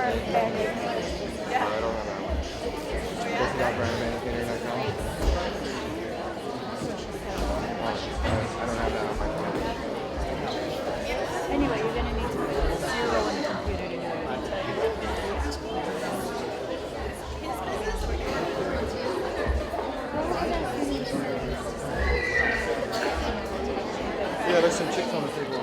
I don't have that one. This is not brand mannequin right now. I don't have that on my phone. Anyway, you're gonna need to put 0 in the computer to do it. Yeah, there's some chicks on the table.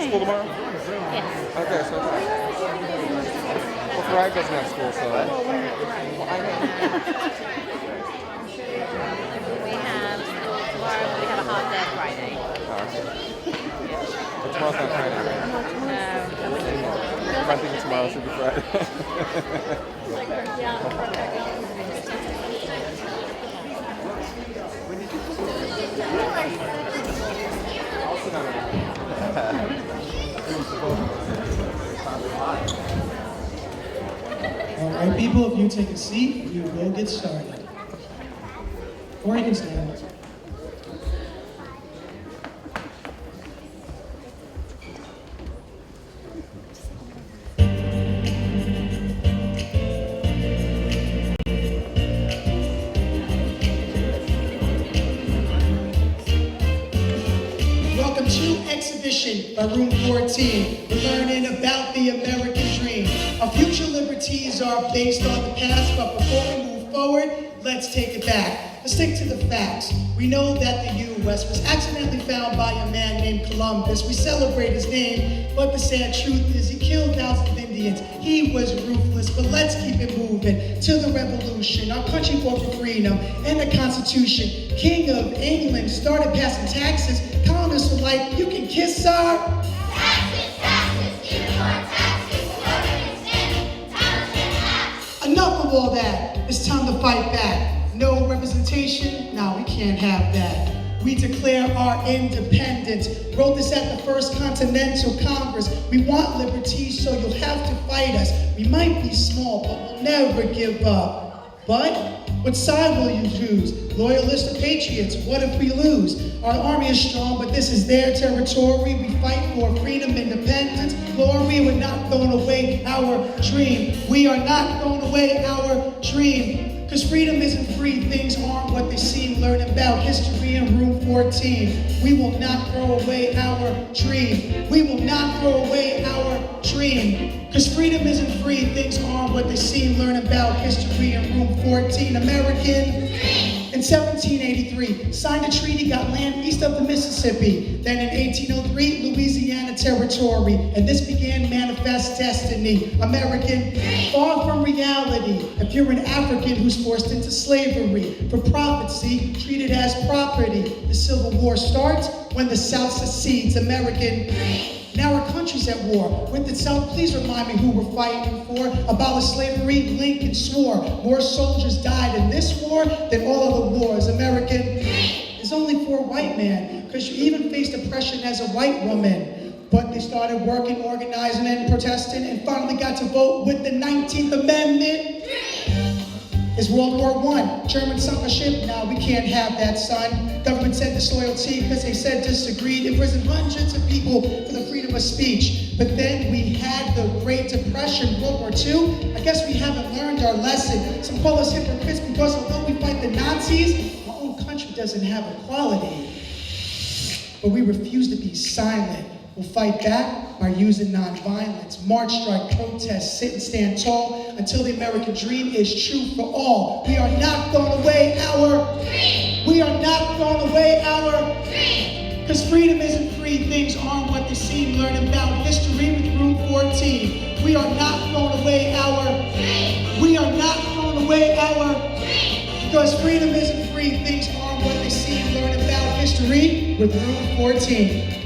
School tomorrow? Yes. Okay, so well, Ferrari doesn't have school, so I know. We have school tomorrow, but we have a half day Friday. But tomorrow's not Friday, right? No. If I'm thinking tomorrow should be Friday. All right, people, if you take a seat, we will get started. Or you can stand. Welcome to Exhibition by Room 14. We're learning about the American dream. Our future liberties are based on the past, but before we move forward, let's take it back. Let's stick to the facts. We know that the U.S. was accidentally found by a man named Columbus. We celebrate his name, but the sad truth is he killed thousands of Indians. He was ruthless, but let's keep it moving to the revolution. Our country fought for freedom and the Constitution. King of England started passing taxes. Colonists were like, you can kiss our Taxes, taxes, even more taxes. Enough of all that. It's time to fight back. No representation? No, we can't have that. We declare our independence. Wrote this at the First Continental Congress. We want liberty, so you'll have to fight us. We might be small, but we'll never give up. But what side will you choose? Loyalists or patriots? What if we lose? Our army is strong, but this is their territory. We fight for freedom, independence, glory. We're not throwing away our dream. We are not throwing away our dream. Because freedom isn't free, things aren't what they seem. Learn about history in room 14. We will not throw away our dream. We will not throw away our dream. Because freedom isn't free, things aren't what they seem. Learn about history in room 14. American in 1783, signed a treaty, got land east of the Mississippi. Then in 1803, Louisiana Territory. And this began Manifest Destiny. American, far from reality. If you're an African who's forced into slavery, for prophecy, treated as property. The Civil War starts when the South secedes. American, now our country's at war with itself. Please remind me who we're fighting for. Abolish slavery, Lincoln swore. More soldiers died in this war than all other wars. American is only for a white man, because you even faced oppression as a white woman. But they started working, organizing, and protesting, and finally got to vote with the 19th Amendment. It's World War I. German sunk a ship. Now we can't have that, son. Government said disloyalty because they said disagreed. Imprisoned hundreds of people for the freedom of speech. But then we had the Great Depression, World War II. I guess we haven't learned our lesson. Some call us hypocrites because although we fight the Nazis, our own country doesn't have equality. But we refuse to be silent. We'll fight back by using nonviolence. March, strike, protest, sit and stand tall until the American dream is true for all. We are not throwing away our dream. We are not throwing away our dream. Because freedom isn't free, things aren't what they seem. Learn about history with Room 14. We We are not throwing away our Dream. We are not throwing away our Dream. because freedom isn't free. Things aren't what they seem. Learn about history with Room 14.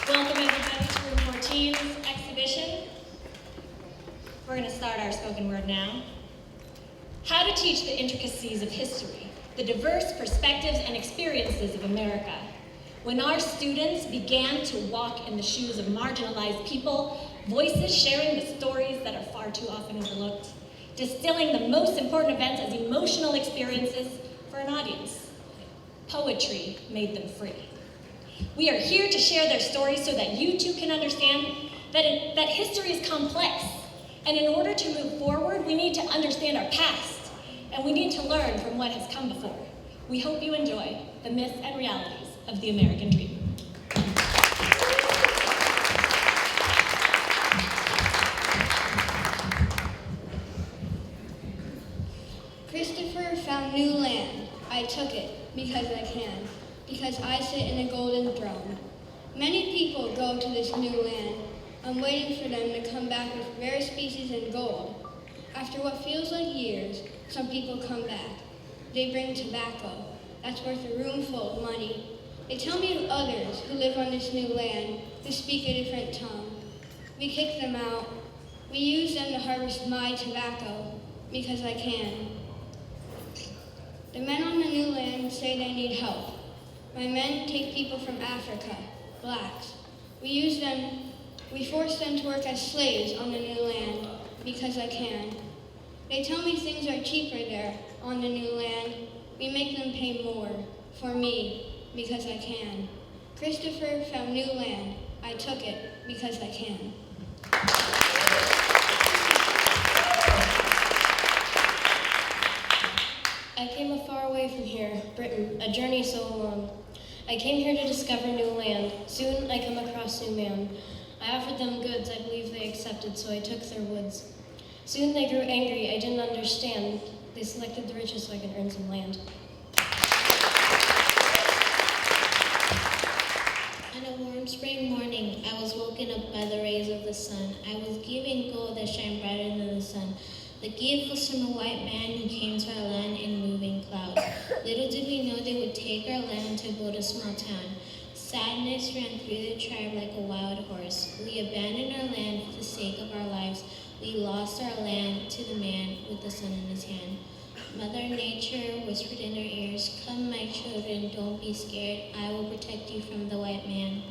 Welcome everybody to Room 14's exhibition. We're going to start our spoken word now. How to teach the intricacies of history, the diverse perspectives and experiences of America. When our students began to walk in the shoes of marginalized people, voices sharing the stories that are far too often overlooked, distilling the most important events as emotional experiences for an audience. Poetry made them free. We are here to share their stories so that you too can understand that history is complex. And in order to move forward, we need to understand our past, and we need to learn from what has come before. We hope you enjoy the myths and realities of the American dream. Christopher found new land. I took it because I can, because I sit in a golden throne. Many people go to this new land. I'm waiting for them to come back with rare species and gold. After what feels like years, some people come back. They bring tobacco. That's worth a room full of money. They tell me of others who live on this new land, who speak a different tongue. We kick them out. We use them to harvest my tobacco, because I can. The men on the new land say they need help. My men take people from Africa, blacks. We force them to work as slaves on the new land, because I can. They tell me things are cheaper there on the new land. We make them pay more for me, because I can. Christopher found new land. I took it because I can. I came a far way from here, Britain, a journey so long. I came here to discover new land. Soon I come across new man. I offered them goods, I believe they accepted, so I took their woods. Soon they grew angry, I didn't understand. They selected the richest so I could earn some land. On a warm spring morning, I was woken up by the rays of the sun. I was given gold that shine brighter than the sun. The gift was from a white man who came to our land in moving clouds. Little did we know they would take our land to build a small town. Sadness ran through the tribe like a wild horse. We abandoned our land for the sake of our lives. We lost our land to the man with the sun in his hand. Mother Nature whispered in our ears, "Come, my children, don't be scared. I will protect you from the white man."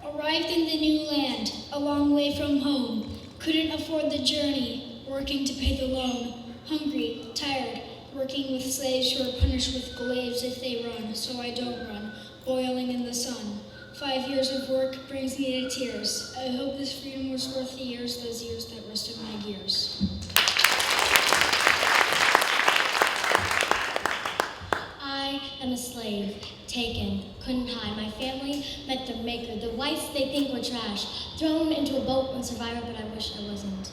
Arrived in the new land, a long way from home. Couldn't afford the journey, working to pay the loan. Hungry, tired, working with slaves who are punished with glaives if they run, so I don't run, boiling in the sun. 5 years of work brings me to tears. I hope this freedom was worth the years, those years that rusted my gears. I am a slave, taken, couldn't hide. My family met their maker. The whites they think were trash. Thrown into a boat and survivor, but I wish I wasn't.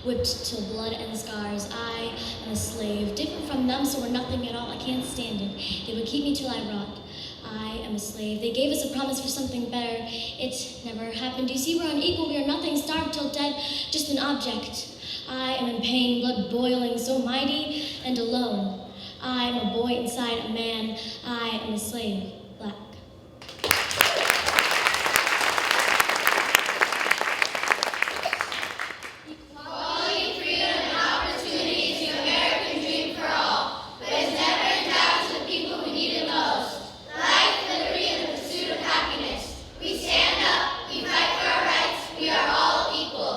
Whipped till blood and scars. I am a slave, different from them, so we're nothing at all. I can't stand it. They would keep me till I rot. I am a slave. They gave us a promise for something better. It never happened. You see, we're unequal. We are nothing, starved till dead, just an object. I am in pain, blood boiling, so mighty and alone. I am a boy inside a man. I am a slave, black. Equality, freedom, and opportunity is the American dream for all, but it's never endowed to the people who need it most. Life, liberty, and the pursuit of happiness. We stand up, we fight for our rights, we are all equal.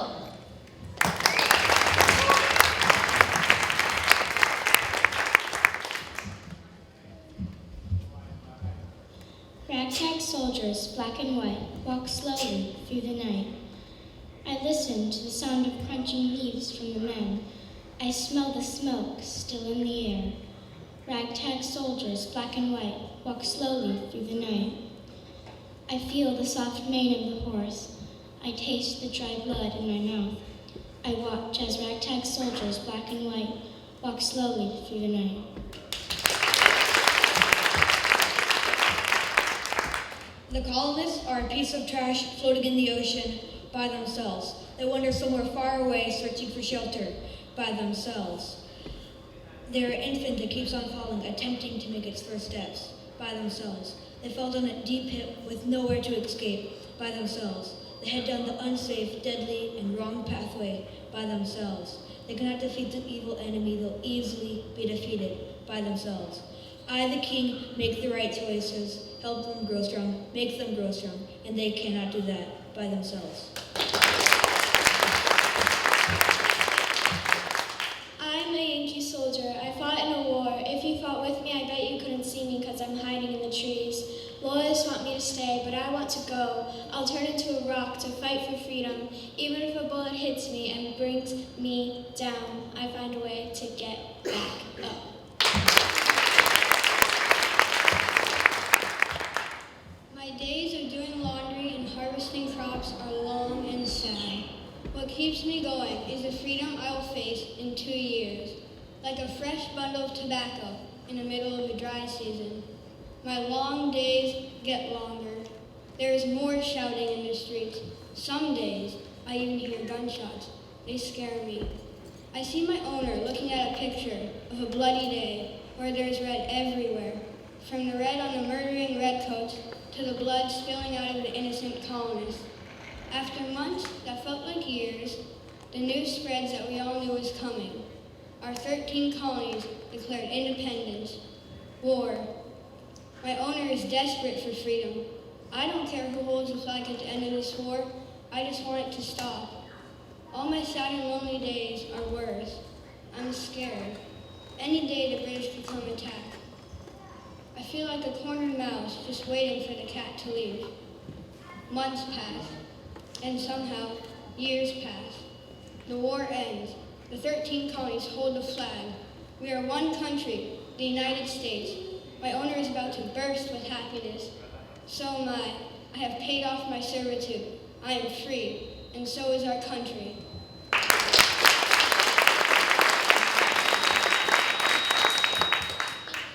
Ragtag soldiers, black and white, walk slowly through the night. I listen to the sound of crunching leaves from the men. I smell the smoke still in the air. Ragtag soldiers, black and white, walk slowly through the night. I feel the soft mane of the horse. I taste the dry blood in my mouth. I watch as ragtag soldiers, black and white, walk slowly through the night. The colonists are a piece of trash floating in the ocean by themselves. They wander somewhere far away, searching for shelter by themselves. They're an infant that keeps on falling, attempting to make its first steps by themselves. They fall down a deep pit with nowhere to escape by themselves. They head down the unsafe, deadly, and wrong pathway by themselves. They cannot defeat the evil enemy. They'll easily be defeated by themselves. I, the king, make the right choices, help them grow strong, make them grow strong, and they cannot do that by themselves. I'm a Yankee soldier. I fought in a war. If you fought with me, I bet you couldn't see me because I'm hiding in the trees. Lawyers want me to stay, but I want to go. I'll turn into a rock to fight for freedom. Even if a bullet hits me and brings me down, I find a way to get back up. My days of doing laundry and harvesting crops are long and sad. What keeps me going is the freedom I will face in 2 years. Like a fresh bundle of tobacco in the middle of a dry season. My long days get longer. There is more shouting in the streets. Some days, I even hear gunshots. They scare me. I see my owner looking at a picture of a bloody day where there's red everywhere, from the red on the murdering redcoats to the blood spilling out of the innocent colonists. After months that felt like years, the news spreads that we all knew was coming. Our 13 colonies declared independence. War. My owner is desperate for freedom. I don't care who holds the flag at the end of this war. I just want it to stop. All my sad and lonely days are worse. I'm scared. Any day the British could come attack. I feel like a cornered mouse just waiting for the cat to leave. Months pass, and somehow years pass. The war ends. The 13 colonies hold the flag. We are one country, the United States. My owner is about to burst with happiness. So am I. I have paid off my servitude. I am free, and so is our country.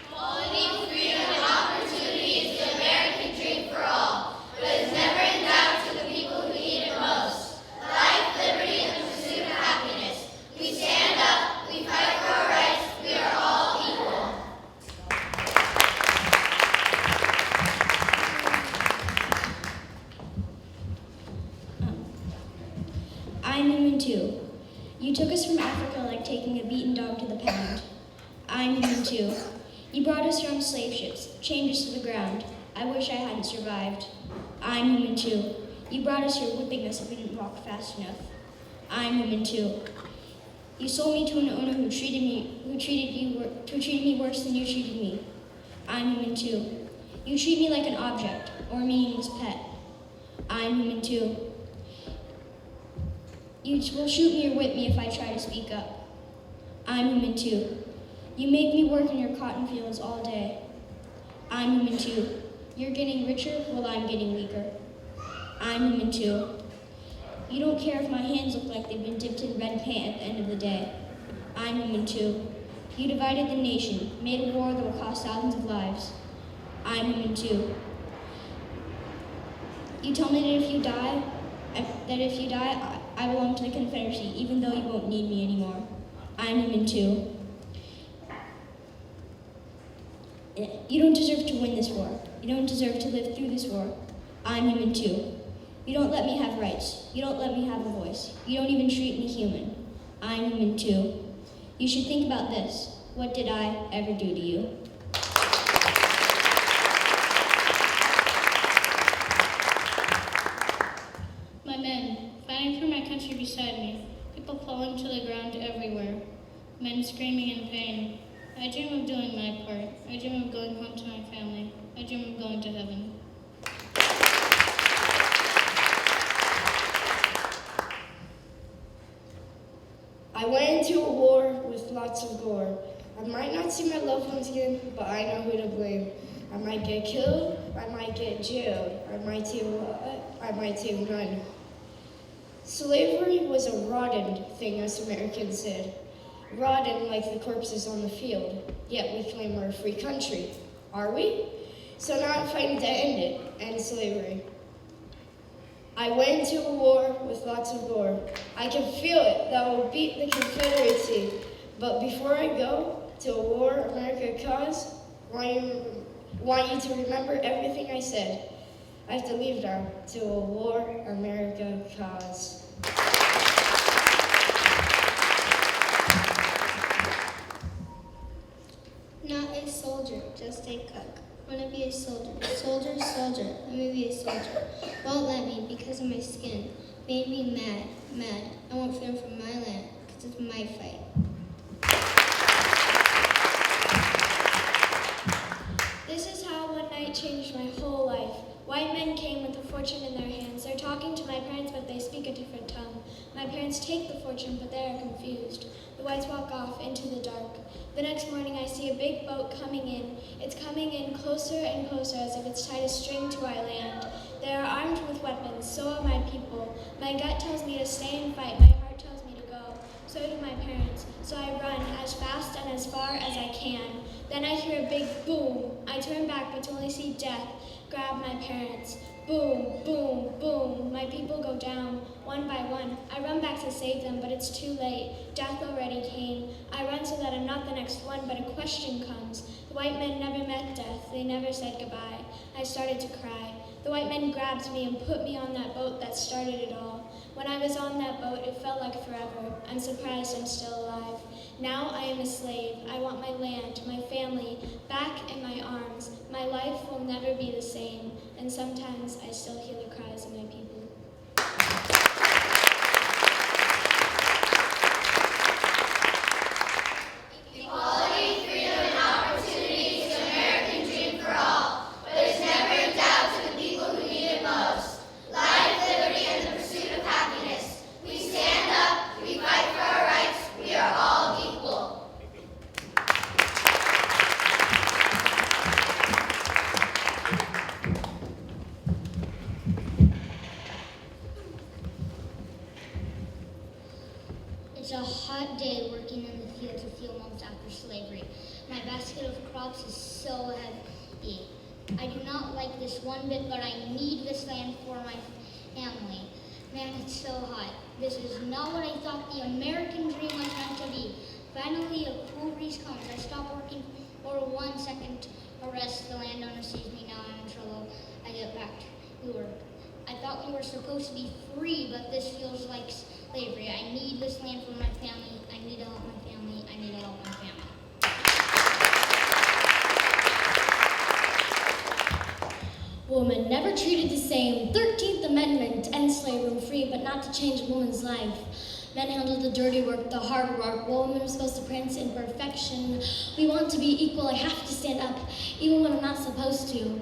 Equality, freedom, and opportunity is the American dream for all, but it's never endowed to the people who need it most. Life, liberty, and the pursuit of happiness. We stand up, we fight for our rights, we are all equal. I'm human too. You took us from Africa like taking a beaten dog to the pound. I'm human too. You brought us from slave ships, chained us to the ground. I wish I hadn't survived. I'm human too. You brought us here whipping us if we didn't walk fast enough. I'm human too. You sold me to an owner who treated me worse than you treated me. I'm human too. You treat me like an object or a meaningless pet. I'm human too. You will shoot me or whip me if I try to speak up. I'm human too. You make me work in your cotton fields all day. I'm human too. You're getting richer while I'm getting weaker. I'm human too. You don't care if my hands look like they've been dipped in red paint at the end of the day. I'm human too. You divided the nation, made a war that will cost thousands of lives. I'm human too. You tell me that if you die, I belong to the Confederacy, even though you won't need me anymore. I'm human too. You don't deserve to win this war. You don't deserve to live through this war. I'm human too. You don't let me have rights. You don't let me have a voice. You don't even treat me human. I'm human too. You should think about this. What did I ever do to you? My men, fighting for my country beside me, people falling to the ground everywhere, men screaming in pain. I dream of doing my part. I dream of going home to my family. I dream of going to heaven. I went into a war with lots of gore. I might not see my loved ones again, but I know who to blame. I might get killed, I might get jailed, I might say none. Slavery was a rotten thing, us Americans said. Rotten like the corpses on the field. Yet we claim we're a free country. Are we? So now I'm fighting to end slavery. I went into a war with lots of gore. I can feel it, that will beat the Confederacy. But before I go to a war America caused, want you to remember everything I said. I have to leave now to a war America caused. Not a soldier, just a cook. Wanna be a soldier, soldier, soldier. Let me be a soldier. Won't let me because of my skin. Made me mad, mad. I won't freedom from my land because it's my fight. This is how one night changed my whole life. White men came with a fortune in their hands. They're talking to my parents, but they speak a different tongue. My parents take the fortune, but they are confused. The whites walk off into the dark. The next morning, I see a big boat coming in. It's coming in closer and closer as if it's tied a string to our land. They are armed with weapons, so are my people. My gut tells me to stay and fight. My heart tells me to go. So do my parents. So I run as fast and as far as I can. Then I hear a big boom. I turn back, but to only see death grab my parents. Boom, boom, boom. My people go down, one by one. I run back to save them, but it's too late. Death already came. I run so that I'm not the next one, but a question comes. The white men never met death. They never said goodbye. I started to cry. The white men grabbed me and put me on that boat that started it all. When I was on that boat, it felt like forever. I'm surprised I'm still alive. Now I am a slave. I want my land, my family, back in my arms. My life will never be the same, and sometimes I still hear the cries of my people. Equality, freedom, and opportunity is the American dream for all, but it's never in doubt to the people who need it most. Life, liberty, and the pursuit of happiness. We stand up, we fight for our rights, we are all equal. It's a hot day working in the fields a few months after slavery. My basket of crops is so heavy. I do not like this one bit, but I need this land for my family. Man, it's so hot. This is not what I thought the American dream was meant to be. Finally, a cool breeze comes. I stop working for 1 second to rest. The landowner sees me. Now I'm in trouble. I get back to work. I thought we were supposed to be free, but this feels like slavery. I need this land for my family. I need to help my family. I need to help my family. Woman never treated the same. 13th Amendment, end slavery, free, but not to change a woman's life. Men handled the dirty work, the hard work. Women are supposed to prance in perfection. We want to be equal. I have to stand up, even when I'm not supposed to.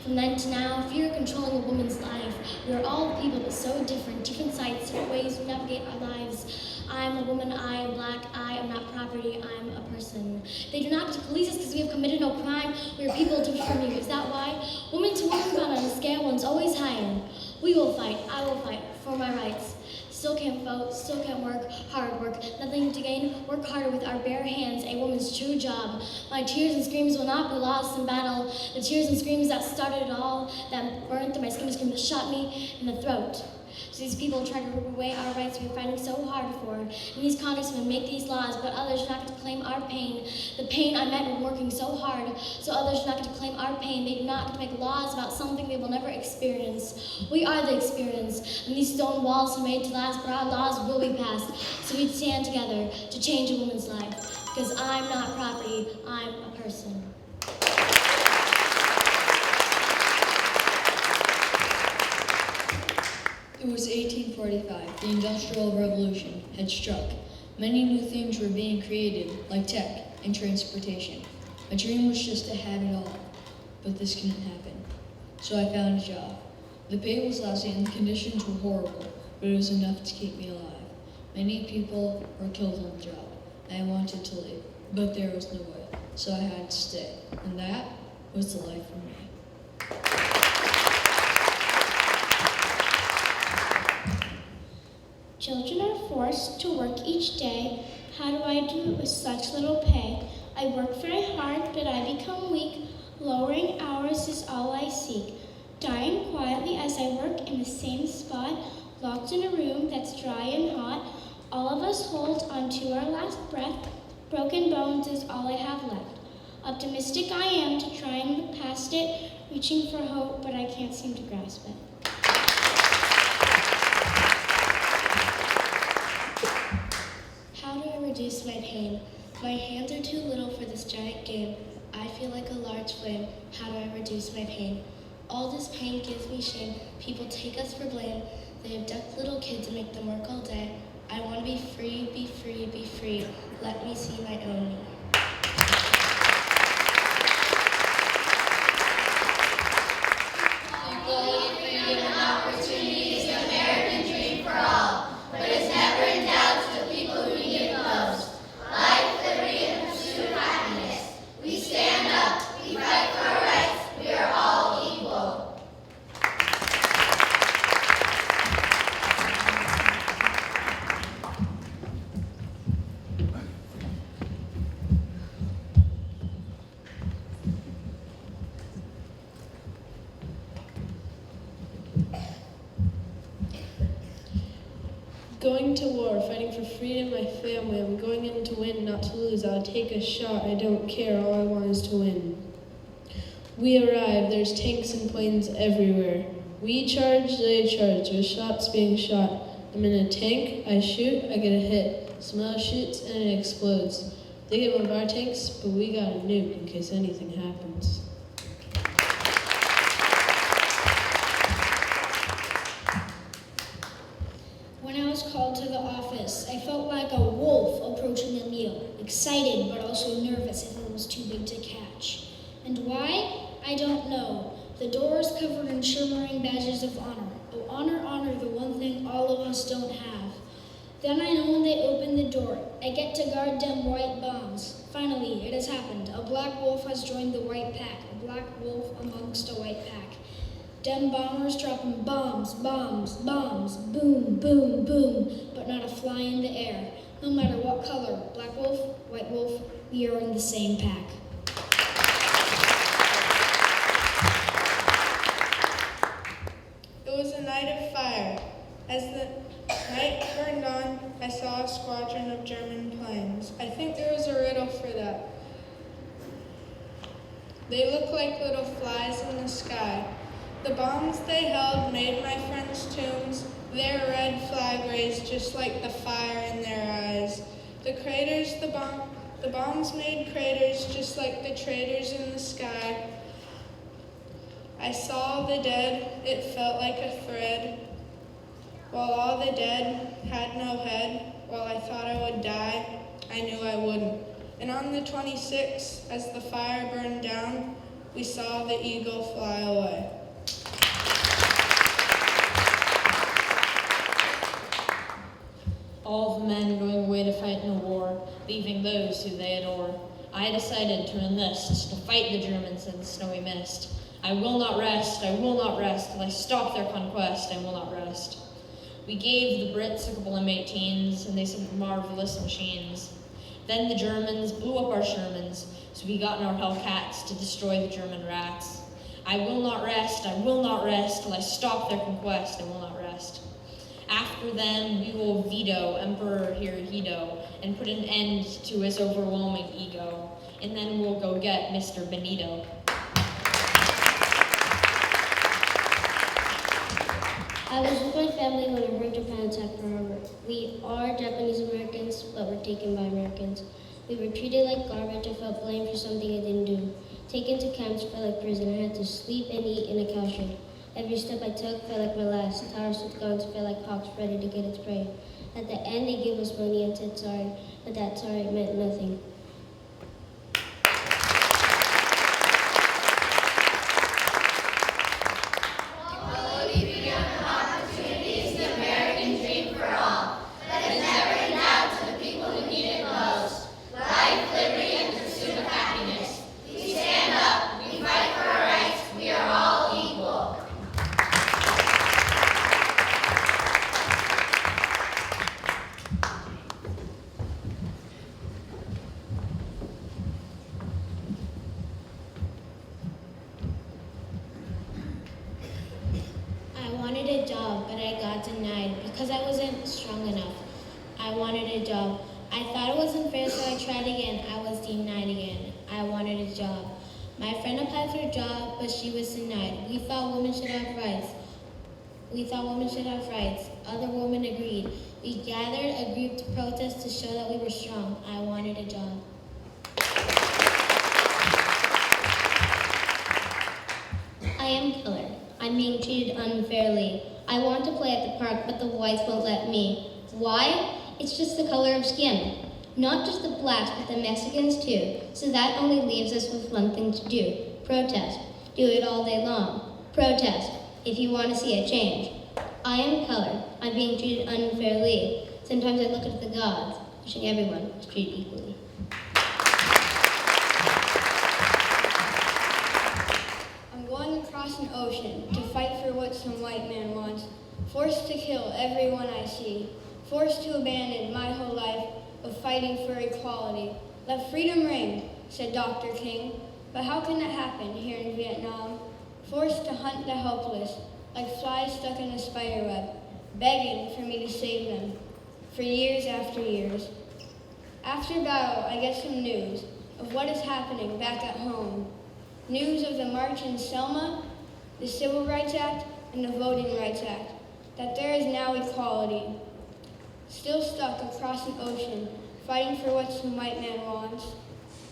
From then to now, fear controlling a woman's life. We are all people, but so different. Different sides, different ways we navigate our lives. I am a woman, I am black, I am not property, I am a person. They do not police us because we have committed no crime. We are people different from you. Is that why? Woman to woman bound on a scale, one's always higher. We will fight, I will fight for my rights. Still can't vote, still can't work, hard work, nothing to gain, work harder with our bare hands, a woman's true job. My tears and screams will not be lost in battle. The tears and screams that started it all, that burned through my skin, that shot me in the throat. So these people try to rip away our rights we're fighting so hard for. And these congressmen make these laws, but others are not going to claim our pain. The pain I met when working so hard, so others are not going to claim our pain. They do not get to make laws about something they will never experience. We are the experience, and these stone walls are made to last, but our laws will be passed. So we stand together to change a woman's life, because I'm not property, I'm a person. It was 1845. The Industrial Revolution had struck. Many new things were being created, like tech and transportation. My dream was just to have it all, but this couldn't happen. So I found a job. The pay was lousy and the conditions were horrible, but it was enough to keep me alive. Many people were killed on the job. I wanted to leave, but there was no way, so I had to stay. And that was the life for me. Children are forced to work each day. How do I do it with such little pay? I work very hard, but I become weak. Lowering hours is all I seek. Dying quietly as I work in the same spot, locked in a room that's dry and hot. All of us hold on to our last breath. Broken bones is all I have left. Optimistic I am to try and look past it, reaching for hope, but I can't seem to grasp it. How do I reduce my pain? My hands are too little for this giant game. I feel like a large flame. How do I reduce my pain? All this pain gives me shame. People take us for blame. They abduct little kids and make them work all day. I want to be free, be free, be free. Let me see my own me. Equality, freedom, and opportunity is the American dream for all, but it's never in doubt to the people who need it most. Life, liberty, and the pursuit of happiness. We stand up, we fight for our rights, we are all equal. Going to war, fighting for freedom, my family. I'm going in to win, not to lose. I'll take a shot, I don't care, all I want is to win. We arrive, there's tanks and planes everywhere. We charge, they charge, with shots being shot. I'm in a tank, I shoot, I get a hit. Someone else shoots and it explodes. They get one of our tanks, but we got a nuke in case anything happens. When I was called to the office, I felt like a wolf approaching a meal, excited but also nervous if it was too big to catch. And why? I don't know. The door is covered in shimmering badges of honor. Oh, honor, honor, the one thing all of us don't have. Then I know when they open the door, I get to guard them white bombs. Finally, it has happened. A black wolf has joined the white pack, a black wolf amongst a white pack. Dem bombers dropping bombs, bombs, bombs, boom, boom, boom, but not a fly in the air. No matter what color, black wolf, white wolf, we are in the same pack. It was a night of fire. As the night burned on, I saw a squadron of German planes. I think there was a riddle for that. They look like little flies in the sky. The bombs they held made my friends' tombs. Their red flag raised just like the fire in their eyes. The craters, the bombs made craters just like the traitors in the sky. I saw the dead, it felt like a thread. While all the dead had no head, while I thought I would die, I knew I wouldn't. And on the 26th, as the fire burned down, we saw the eagle fly away. All the men going away to fight in a war, leaving those who they adore. I decided to enlist, to fight the Germans in the snowy mist. I will not rest, till I stop their conquest, I will not rest. We gave the Brits a couple M18s, and they sent marvelous machines. Then the Germans blew up our Shermans, so we got in our Hellcats to destroy the German rats. I will not rest, till I stop their conquest, I will not rest. After them, we will veto Emperor Hirohito and put an end to his overwhelming ego. And then we'll go get Mr. Benito. I was with my family when I heard Japan attack Pearl Harbor. We are Japanese Americans, but we're taken by Americans. We were treated like garbage. I felt blamed for something I didn't do. Taken to camps felt like prison. I had to sleep and eat in a cow shed. Every step I took felt like my last. Towers with guns felt like hawks ready to get its prey. At the end, they gave us money and said sorry, but that sorry meant nothing. job, but I got denied because I wasn't strong enough. I wanted a job. I thought it wasn't fair, so I tried again. I was denied again. I wanted a job. My friend applied for a job, but she was denied. We thought women should have rights. Other women agreed. We gathered a group to protest to show that we were strong. I wanted a job. I am colored. I'm being treated unfairly. I want to play at the park, but the whites won't let me. Why? It's just the color of skin. Not just the blacks, but the Mexicans too. So that only leaves us with one thing to do. Protest. Do it all day long. Protest. If you want to see a change. I am colored. I'm being treated unfairly. Sometimes I look at the gods, wishing everyone was treated equally. I'm going across an ocean to fight for what some white man wants. Forced to kill everyone I see. Forced to abandon my whole life of fighting for equality. Let freedom ring, said Dr. King. But how can that happen here in Vietnam? Forced to hunt the helpless, like flies stuck in a spider web, begging for me to save them, for years after years. After battle, I get some news of what is happening back at home. News of the march in Selma, the Civil Rights Act, and the Voting Rights Act, that there is now equality. Still stuck across an ocean, fighting for what some white man wants.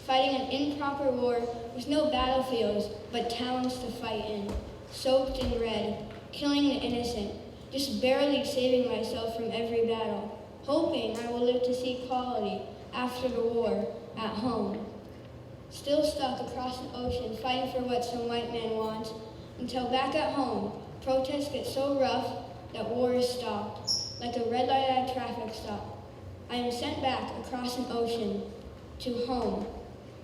Fighting an improper war with no battlefields, but towns to fight in. Soaked in red, killing the innocent, just barely saving myself from every battle. Hoping I will live to see equality after the war, at home. Still stuck across an ocean, fighting for what some white man wants, until back at home, protests get so rough that war is stopped, like a red light at a traffic stop. I am sent back across an ocean to home.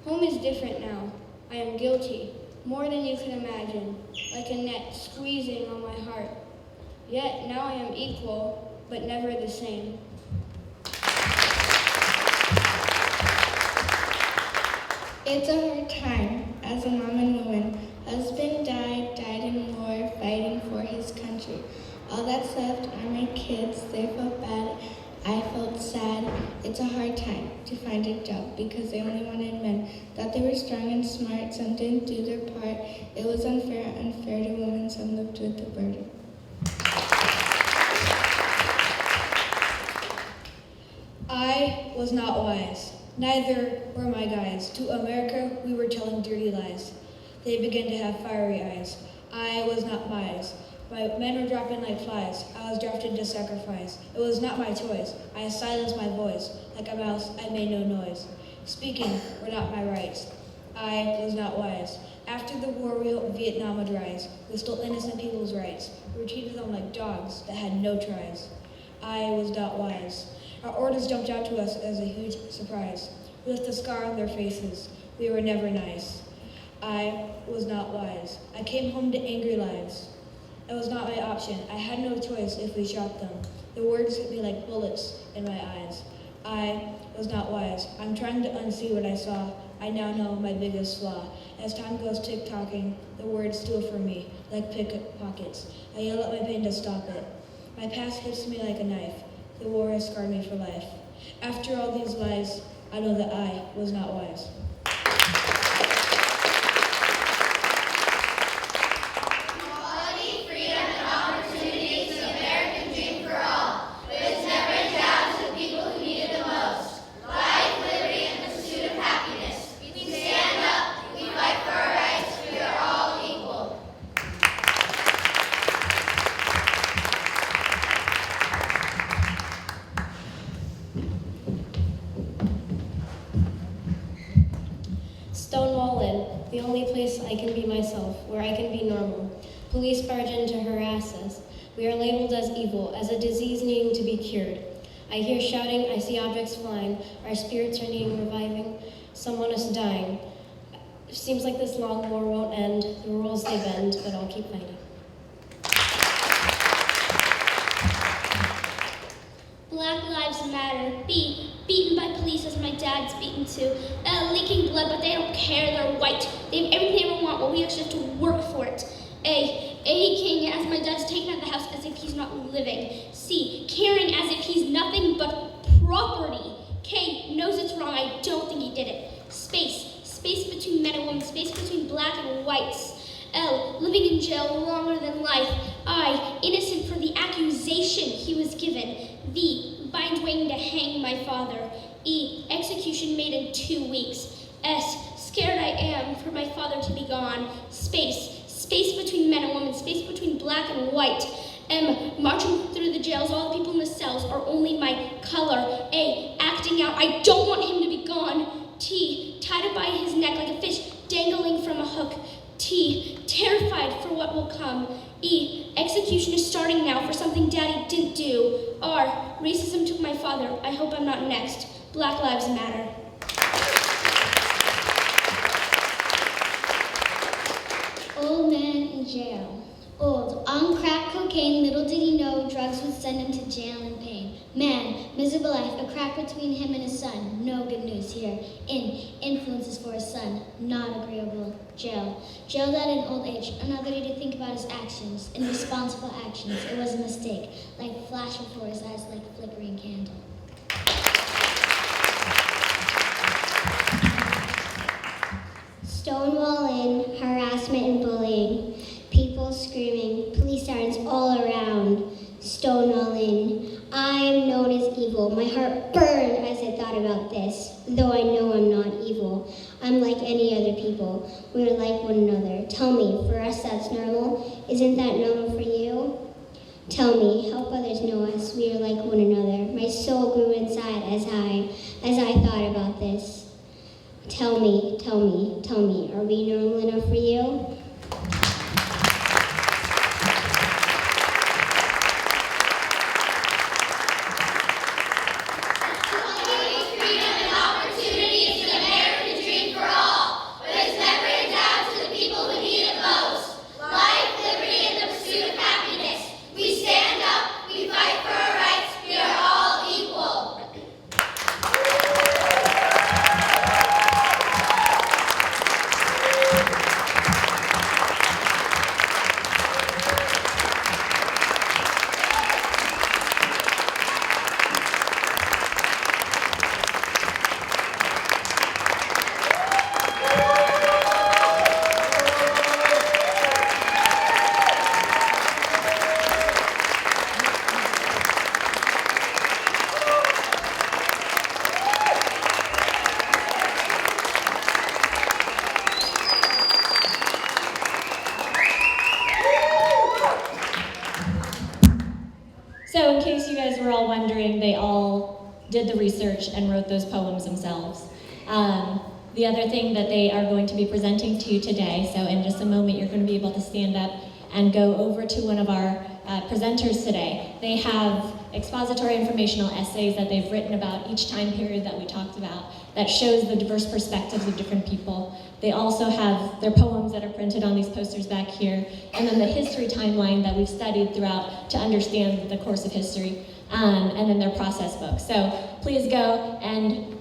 Home is different now. I am guilty, more than you can imagine, like a net squeezing on my heart. Yet now I am equal, but never the same. It's a hard time as a mom and woman. Husband died in war, fighting for his country. All that's left are my kids. They felt bad. I felt sad. It's a hard time to find a job because they only wanted men. Thought they were strong and smart. Some didn't do their part. It was unfair to women. Some lived with the burden. I was not wise. Neither were my guys. To America, we were telling dirty lies. They began to have fiery eyes. I was not wise. My men were dropping like flies. I was drafted to sacrifice. It was not my choice. I silenced my voice. Like a mouse, I made no noise. Speaking were not my rights. I was not wise. After the war, we hoped Vietnam would rise. We stole innocent people's rights. We treated them like dogs that had no tries. I was not wise. Our orders jumped out to us as a huge surprise. We left a scar on their faces. We were never nice. I was not wise. I came home to angry lives. It was not my option. I had no choice if we shot them. The words hit me like bullets in my eyes. I was not wise. I'm trying to unsee what I saw. I now know my biggest flaw. As time goes tick-tocking, the words steal from me like pickpockets. I yell at my pain to stop it. My past hits me like a knife. The war has scarred me for life. After all these lies, I know that I was not wise. Equality, freedom, and opportunity is the American dream for all, but it's never endowed to the people who need it the most. Life, liberty, and the pursuit of happiness. We stand up, we fight for our rights, we are all equal. Stonewall Inn, the only place I can be myself, where I can be normal. Police barge in to harass us. We are labeled as evil, as a disease needing to be cured. I hear shouting, I see objects flying, our spirits are needing reviving, someone is dying. It seems like this long war won't end, the rules they bend, but I'll keep fighting. Black Lives Matter. Beaten by police as my dad's beaten too. Leaking blood, but they don't care, they're white. They have everything they ever want, but we actually have to work for it. A, king as my dad's taken out of the house as if he's not living. C, caring as if he's nothing but property. K, knows it's wrong, I don't think he did it. Space between men and women, space between black and whites. L, living in jail longer than life. I, innocent for the accusation he was given. V, bind waiting to hang my father. E, execution made in 2 weeks. S, scared I am for my father to be gone. Space between men and women, space between black and white. M, marching through the jails, all the people in the cells are only my color. A, acting out, I don't want him to be gone. T, tied up by his neck like a fish dangling from a hook. T, terrified for what will come. E, execution is starting now for something Daddy didn't do. R, racism took my father, I hope I'm not next. Black Lives Matter. Old man in jail. Old, on crack cocaine, little did he know drugs would send him to jail in pain. Man, miserable life, a crack between him and his son. No good news here. Influences for his son, not agreeable. Jail. Jailed at an old age, another day to think about his actions. Irresponsible actions, it was a mistake. Like flash before his eyes, like a flickering candle. Stonewall Inn, harassment and bullying. People screaming, police sirens all around. Stonewall Inn. I am known as evil. My heart burned as I thought about this, though I know I'm not evil. I'm like any other people. We are like one another. Tell me, for us that's normal. Isn't that normal for you? Tell me, help others know us. We are like one another. My soul grew inside as I thought about this. Tell me, are we normal enough for you? So in case you guys were all wondering, they all did the research and wrote those poems themselves. The other thing that they are going to be presenting to you today, so in just a moment you're going to be able to stand up and go over to one of our presenters today. They have expository informational essays that they've written about each time period that we talked about that shows the diverse perspectives of different people. They also have their poems that are printed on these posters back here, and then the history timeline that we've studied throughout to understand the course of history, and then their process book. So please go and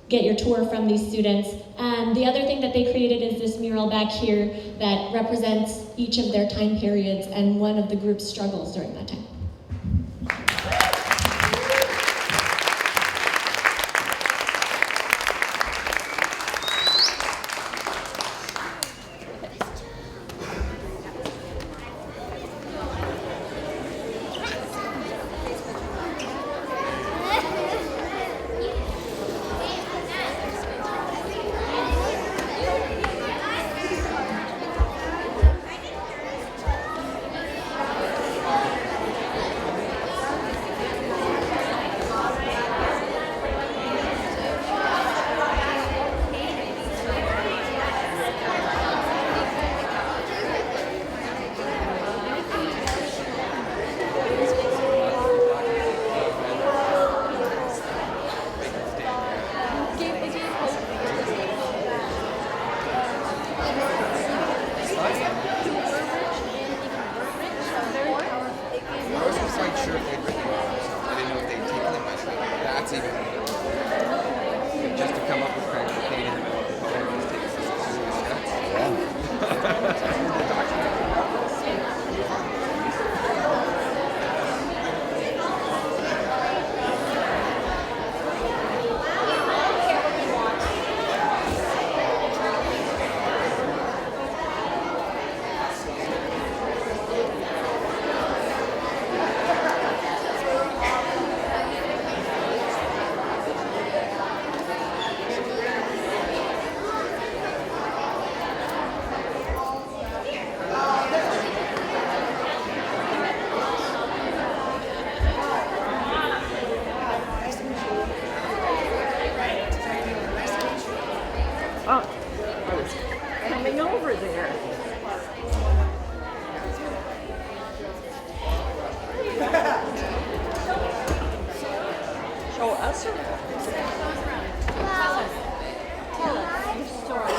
get your tour from these students. The other thing that they created is this mural back here that represents each of their time periods and one of the group's struggles during that time. Just to come up with crack cocaine and poems takes us to serious steps. Yeah. Oh, I was coming over there. Show us or? Tell us your story.